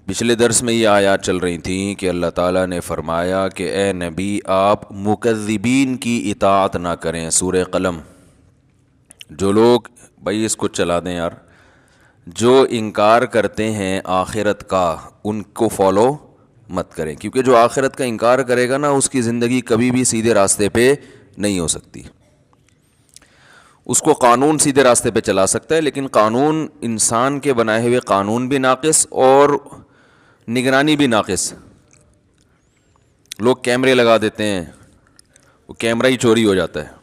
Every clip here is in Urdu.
پچھلے درس میں یہ آیات چل رہی تھیں کہ اللہ تعالیٰ نے فرمایا کہ اے نبی آپ مکذبین کی اطاعت نہ کریں. سورہ قلم. جو لوگ بھائی اس کو چلا دیں یار، جو انکار کرتے ہیں آخرت کا ان کو فالو مت کریں، کیونکہ جو آخرت کا انکار کرے گا نا اس کی زندگی کبھی بھی سیدھے راستے پہ نہیں ہو سکتی. اس کو قانون سیدھے راستے پہ چلا سکتا ہے، لیکن قانون انسان کے بنائے ہوئے قانون بھی ناقص اور نگرانی بھی ناقص. لوگ کیمرے لگا دیتے ہیں، وہ کیمرہ ہی چوری ہو جاتا ہے.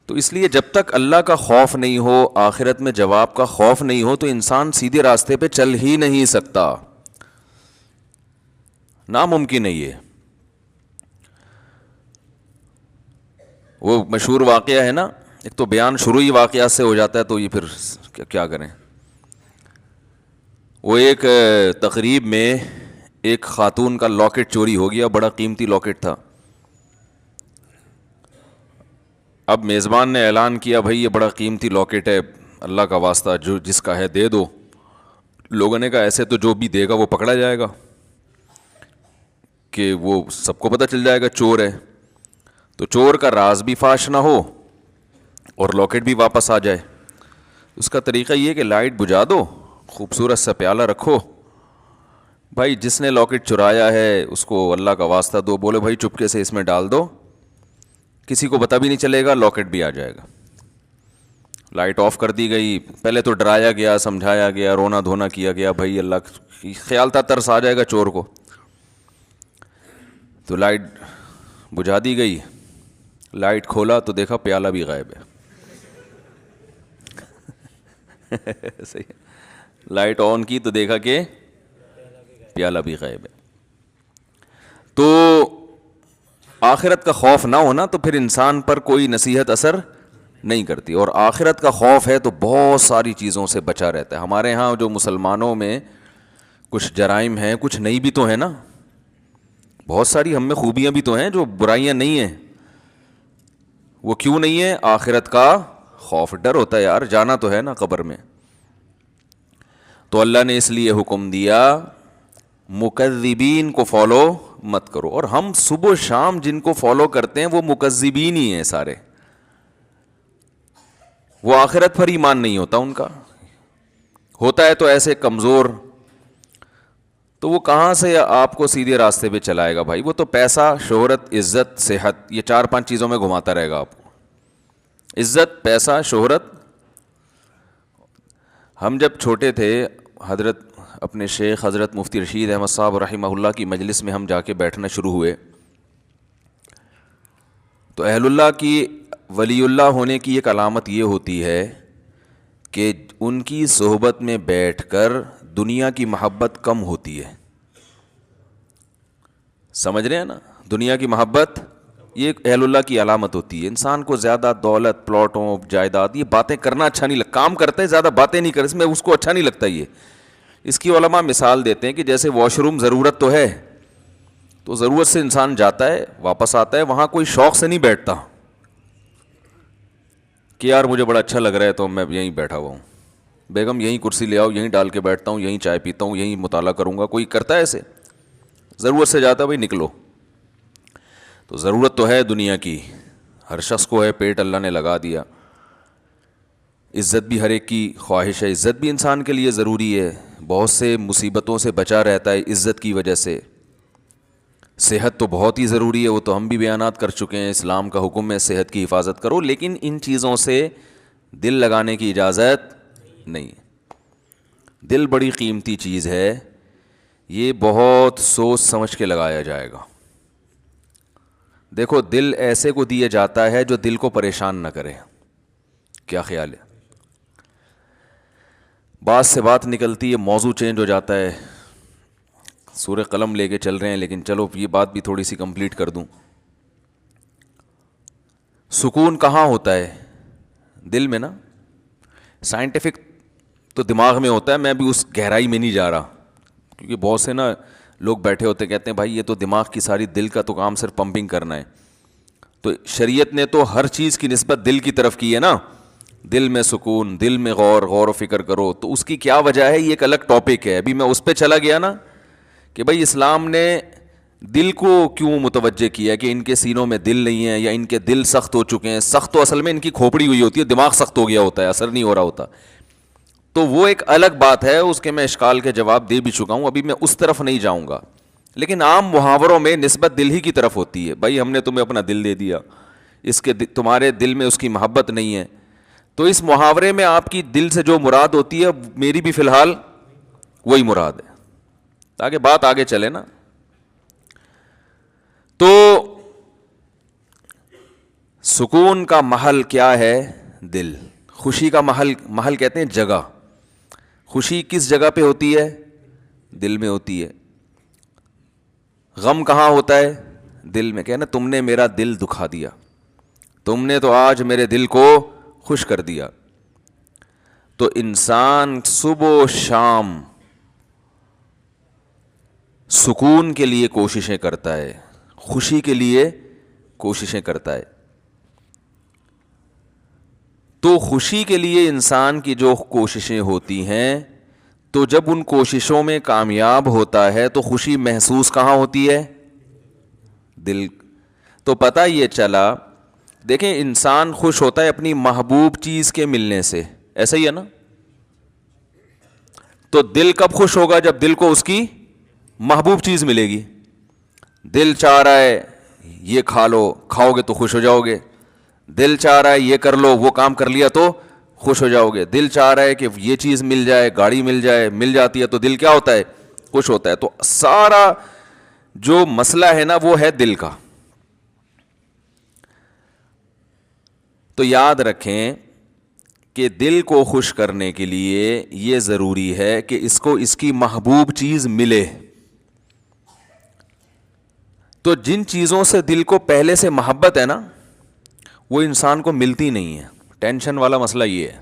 تو اس لیے جب تک اللہ کا خوف نہیں ہو، آخرت میں جواب کا خوف نہیں ہو، تو انسان سیدھے راستے پہ چل ہی نہیں سکتا. ناممکن ہے یہ. وہ مشہور واقعہ ہے نا، ایک تو بیان شروع ہی واقعات سے ہو جاتا ہے تو یہ پھر کیا کریں. وہ ایک تقریب میں ایک خاتون کا لاکٹ چوری ہو گیا، بڑا قیمتی لاکٹ تھا. اب میزبان نے اعلان کیا بھائی یہ بڑا قیمتی لاکٹ ہے، اللہ کا واسطہ جو جس کا ہے دے دو. لوگوں نے کہا ایسے تو جو بھی دے گا وہ پکڑا جائے گا، کہ وہ سب کو پتہ چل جائے گا چور ہے، تو چور کا راز بھی فاش نہ ہو اور لاکٹ بھی واپس آ جائے. اس کا طریقہ یہ کہ لائٹ بجھا دو، خوبصورت سا پیالہ رکھو، بھائی جس نے لاکٹ چرایا ہے اس کو اللہ کا واسطہ دو، بولے بھائی چپکے سے اس میں ڈال دو، کسی کو پتہ بھی نہیں چلے گا، لاکٹ بھی آ جائے گا. لائٹ آف کر دی گئی. پہلے تو ڈرایا گیا، سمجھایا گیا، رونا دھونا کیا گیا، بھائی اللہ خیال تھا ترس آ جائے گا چور کو. تو لائٹ بجھا دی گئی. لائٹ کھولا تو دیکھا پیالہ بھی غائب ہے. صحیح. لائٹ آن کی تو دیکھا کہ پیالہ بھی غائب ہے. تو آخرت کا خوف نہ ہونا تو پھر انسان پر کوئی نصیحت اثر نہیں کرتی، اور آخرت کا خوف ہے تو بہت ساری چیزوں سے بچا رہتا ہے. ہمارے ہاں جو مسلمانوں میں کچھ جرائم ہیں، کچھ نہیں بھی تو ہیں نا، بہت ساری ہم میں خوبیاں بھی تو ہیں، جو برائیاں نہیں ہیں. وہ کیوں نہیں ہے؟ آخرت کا خوف، ڈر ہوتا ہے یار، جانا تو ہے نا قبر میں. تو اللہ نے اس لیے حکم دیا مکذبین کو فالو مت کرو. اور ہم صبح و شام جن کو فالو کرتے ہیں وہ مکذبین ہی ہیں سارے. وہ آخرت پر ایمان نہیں ہوتا ان کا، ہوتا ہے تو ایسے کمزور. تو وہ کہاں سے آپ کو سیدھے راستے پہ چلائے گا بھائی؟ وہ تو پیسہ، شہرت، عزت، صحت، یہ 4-5 چیزوں میں گھماتا رہے گا آپ کو. عزت، پیسہ، شہرت. ہم جب چھوٹے تھے، حضرت اپنے شیخ حضرت مفتی رشید احمد صاحب رحمہ اللہ کی مجلس میں ہم جا کے بیٹھنا شروع ہوئے، تو اہل اللہ کی، ولی اللہ ہونے کی ایک علامت یہ ہوتی ہے کہ ان کی صحبت میں بیٹھ کر دنیا کی محبت کم ہوتی ہے. سمجھ رہے ہیں نا؟ دنیا کی محبت یہ اہل اللہ کی علامت ہوتی ہے. انسان کو زیادہ دولت، پلاٹوں، جائیداد، یہ باتیں کرنا اچھا نہیں لگتا. کام کرتے زیادہ باتیں نہیں کرتے، اس میں اس کو اچھا نہیں لگتا. یہ اس کی علماء مثال دیتے ہیں کہ جیسے واش روم ضرورت تو ہے، تو ضرورت سے انسان جاتا ہے واپس آتا ہے، وہاں کوئی شوق سے نہیں بیٹھتا کہ یار مجھے بڑا اچھا لگ رہا ہے تو میں یہیں بیٹھا ہوا ہوں، بیگم یہیں کرسی لے آؤ، یہیں ڈال کے بیٹھتا ہوں، یہیں چائے پیتا ہوں، یہیں مطالعہ کروں گا. کوئی کرتا ہے ایسے؟ ضرورت سے جاتا ہے بھائی نکلو. تو ضرورت تو ہے دنیا کی، ہر شخص کو ہے، پیٹ اللہ نے لگا دیا. عزت بھی ہر ایک کی خواہش ہے، عزت بھی انسان کے لیے ضروری ہے، بہت سے مصیبتوں سے بچا رہتا ہے عزت کی وجہ سے. صحت تو بہت ہی ضروری ہے، وہ تو ہم بھی بیانات کر چکے ہیں، اسلام کا حکم ہے صحت کی حفاظت کرو، لیکن ان چیزوں سے دل لگانے کی اجازت نہیں. دل بڑی قیمتی چیز ہے، یہ بہت سوچ سمجھ کے لگایا جائے گا. دیکھو دل ایسے کو دیا جاتا ہے جو دل کو پریشان نہ کرے. کیا خیال ہے؟ بات سے بات نکلتی ہے، موضوع چینج ہو جاتا ہے. سورہ قلم لے کے چل رہے ہیں، لیکن چلو یہ بات بھی تھوڑی سی کمپلیٹ کر دوں. سکون کہاں ہوتا ہے؟ دل میں نا. سائنٹیفک تو دماغ میں ہوتا ہے، میں بھی اس گہرائی میں نہیں جا رہا، کیونکہ بہت سے نا لوگ بیٹھے ہوتے کہتے ہیں بھائی یہ تو دماغ کی ساری، دل کا تو کام صرف پمپنگ کرنا ہے. تو شریعت نے تو ہر چیز کی نسبت دل کی طرف کی ہے نا. دل میں سکون, دل میں غور و فکر کرو. تو اس کی کیا وجہ ہے, یہ ایک الگ ٹاپک ہے. ابھی میں اس پہ چلا گیا نا کہ بھائی اسلام نے دل کو کیوں متوجہ کیا کہ ان کے سینوں میں دل نہیں ہے یا ان کے دل سخت ہو چکے ہیں. سخت تو اصل میں ان کی کھوپڑی ہوئی ہوتی ہے, دماغ سخت ہو گیا ہوتا ہے, اثر نہیں ہو رہا ہوتا. تو وہ ایک الگ بات ہے, اس کے میں اشکال کے جواب دے بھی چکا ہوں, ابھی میں اس طرف نہیں جاؤں گا. لیکن عام محاوروں میں نسبت دل ہی کی طرف ہوتی ہے. بھائی ہم نے تمہیں اپنا دل دے دیا, اس کے تمہارے دل میں اس کی محبت نہیں ہے. تو اس محاورے میں آپ کی دل سے جو مراد ہوتی ہے میری بھی فی الحال وہی مراد ہے, تاکہ بات آگے چلے نا. تو سکون کا محل کیا ہے؟ دل. خوشی کا محل کہتے ہیں جگہ. خوشی کس جگہ پہ ہوتی ہے؟ دل میں ہوتی ہے. غم کہاں ہوتا ہے؟ دل میں. کہنا تم نے میرا دل دکھا دیا, تم نے تو آج میرے دل کو خوش کر دیا. تو انسان صبح و شام سکون کے لیے کوششیں کرتا ہے, خوشی کے لیے کوششیں کرتا ہے. تو خوشی کے لیے انسان کی جو کوششیں ہوتی ہیں, تو جب ان کوششوں میں کامیاب ہوتا ہے تو خوشی محسوس کہاں ہوتی ہے؟ دل. تو پتہ یہ چلا, دیکھیں انسان خوش ہوتا ہے اپنی محبوب چیز کے ملنے سے, ایسا ہی ہے نا. تو دل کب خوش ہوگا؟ جب دل کو اس کی محبوب چیز ملے گی. دل چاہ رہا ہے یہ کھا لو, کھاؤ گے تو خوش ہو جاؤ گے. دل چاہ رہا ہے یہ کر لو, وہ کام کر لیا تو خوش ہو جاؤ گے. دل چاہ رہا ہے کہ یہ چیز مل جائے, گاڑی مل جائے, مل جاتی ہے تو دل کیا ہوتا ہے؟ خوش ہوتا ہے. تو سارا جو مسئلہ ہے نا وہ ہے دل کا. تو یاد رکھیں کہ دل کو خوش کرنے کے لیے یہ ضروری ہے کہ اس کو اس کی محبوب چیز ملے. تو جن چیزوں سے دل کو پہلے سے محبت ہے نا وہ انسان کو ملتی نہیں ہے. ٹینشن والا مسئلہ یہ ہے.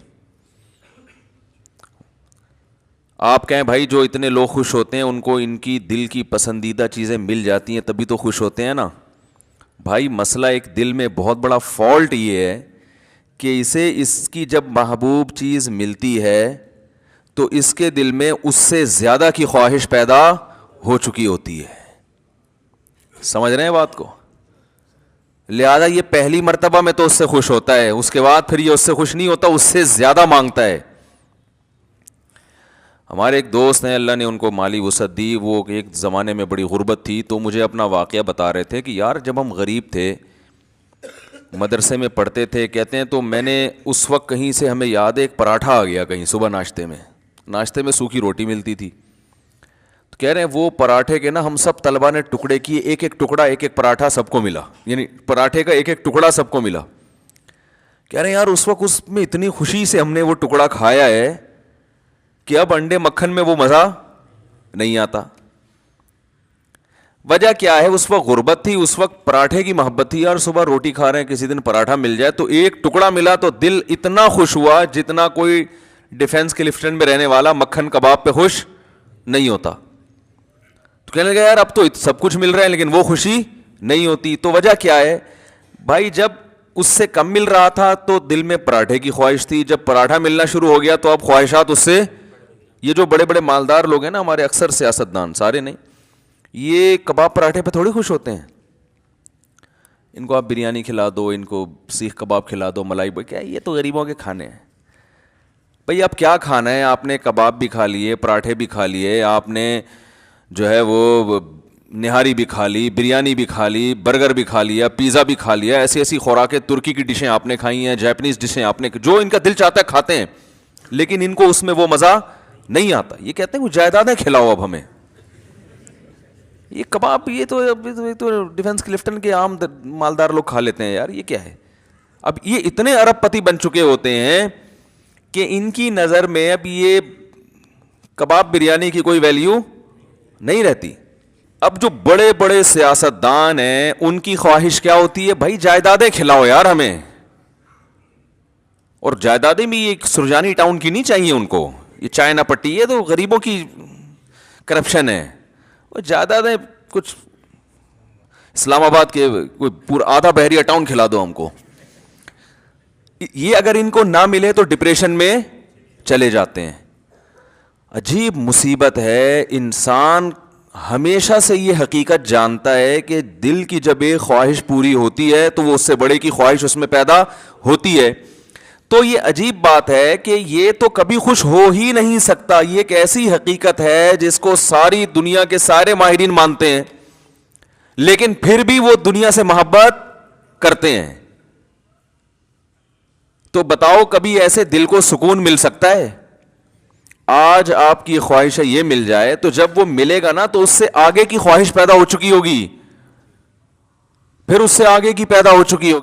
آپ کہیں بھائی جو اتنے لوگ خوش ہوتے ہیں ان کو ان کی دل کی پسندیدہ چیزیں مل جاتی ہیں تبھی تو خوش ہوتے ہیں نا. بھائی مسئلہ ایک دل میں بہت بڑا فالٹ یہ ہے کہ اسے اس کی جب محبوب چیز ملتی ہے تو اس کے دل میں اس سے زیادہ کی خواہش پیدا ہو چکی ہوتی ہے. سمجھ رہے ہیں بات کو؟ لہذا یہ پہلی مرتبہ میں تو اس سے خوش ہوتا ہے, اس کے بعد پھر یہ اس سے خوش نہیں ہوتا, اس سے زیادہ مانگتا ہے. ہمارے ایک دوست ہیں, اللہ نے ان کو مالی وسعت دی, وہ ایک زمانے میں بڑی غربت تھی, تو مجھے اپنا واقعہ بتا رہے تھے کہ یار جب ہم غریب تھے, مدرسے میں پڑھتے تھے, کہتے ہیں تو میں نے اس وقت کہیں سے ہمیں یاد ہے ایک پراٹھا آ گیا کہیں صبح ناشتے میں سوکھی روٹی ملتی تھی. تو کہہ رہے ہیں وہ پراٹھے کے نا ہم سب طلبہ نے ٹکڑے کیے, ایک ایک ٹکڑا, ایک ایک پراٹھا سب کو ملا, یعنی پراٹھے کا ایک ایک ٹکڑا سب کو ملا. کہہ رہے ہیں یار اس وقت اس میں اتنی خوشی سے ہم نے وہ ٹکڑا کھایا ہے کہ اب انڈے مکھن میں وہ مزہ نہیں آتا. وجہ کیا ہے؟ اس وقت غربت تھی, اس وقت پراٹھے کی محبت تھی. یار صبح روٹی کھا رہے ہیں, کسی دن پراٹھا مل جائے تو ایک ٹکڑا ملا تو دل اتنا خوش ہوا جتنا کوئی ڈیفنس کلفٹن میں رہنے والا مکھن کباب پہ خوش نہیں ہوتا. تو کہنے لگا یار اب تو سب کچھ مل رہا ہے لیکن وہ خوشی نہیں ہوتی. تو وجہ کیا ہے بھائی؟ جب اس سے کم مل رہا تھا تو دل میں پراٹھے کی خواہش تھی, جب پراٹھا ملنا شروع ہو گیا تو اب خواہشات اس سے. یہ جو بڑے بڑے مالدار لوگ ہیں نا ہمارے, اکثر سیاستدان, سارے نہیں, یہ کباب پراٹھے پہ تھوڑی خوش ہوتے ہیں. ان کو آپ بریانی کھلا دو, ان کو سیخ کباب کھلا دو, ملائی بھائی, کیا یہ تو غریبوں کے کھانے ہیں. بھئی اب کیا کھانا ہے؟ آپ نے کباب بھی کھا لیے, پراٹھے بھی کھا لیے, آپ نے جو ہے وہ نہاری بھی کھا لی, بریانی بھی کھا لی, برگر بھی کھا لیا, پیزا بھی کھا لیا, ایسی ایسی خوراکیں, ترکی کی ڈشیں آپ نے کھائی ہیں, جاپنیز ڈشیں آپ نے, جو ان کا دل چاہتا ہے کھاتے ہیں, لیکن ان کو اس میں وہ مزہ نہیں آتا. یہ کہتے ہیں وہ جائیدادیں کھلاؤ اب ہمیں, یہ کباب یہ تو ڈیفنس کلفٹن کے عام مالدار لوگ کھا لیتے ہیں. یار یہ کیا ہے؟ اب یہ اتنے ارب پتی بن چکے ہوتے ہیں کہ ان کی نظر میں اب یہ کباب بریانی کی کوئی ویلیو نہیں رہتی. اب جو بڑے بڑے سیاستدان ہیں ان کی خواہش کیا ہوتی ہے؟ بھائی جائیدادیں کھلاؤ یار ہمیں. اور جائیدادیں بھی یہ سرجانی ٹاؤن کی نہیں چاہیے ان کو, یہ چائنا پٹی, یہ تو غریبوں کی کرپشن ہے. وہ جائیدادیں کچھ اسلام آباد کے کوئی پورا آدھا بحریہ ٹاؤن کھلا دو ہم کو. یہ اگر ان کو نہ ملے تو ڈپریشن میں چلے جاتے ہیں. عجیب مصیبت ہے. انسان ہمیشہ سے یہ حقیقت جانتا ہے کہ دل کی جب ایک خواہش پوری ہوتی ہے تو وہ اس سے بڑے کی خواہش اس میں پیدا ہوتی ہے. تو یہ عجیب بات ہے کہ یہ تو کبھی خوش ہو ہی نہیں سکتا. یہ ایک ایسی حقیقت ہے جس کو ساری دنیا کے سارے ماہرین مانتے ہیں, لیکن پھر بھی وہ دنیا سے محبت کرتے ہیں. تو بتاؤ کبھی ایسے دل کو سکون مل سکتا ہے؟ آج آپ کی خواہش ہے یہ مل جائے, تو جب وہ ملے گا نا تو اس سے آگے کی خواہش پیدا ہو چکی ہوگی, پھر اس سے آگے کی پیدا ہو چکی ہوگی.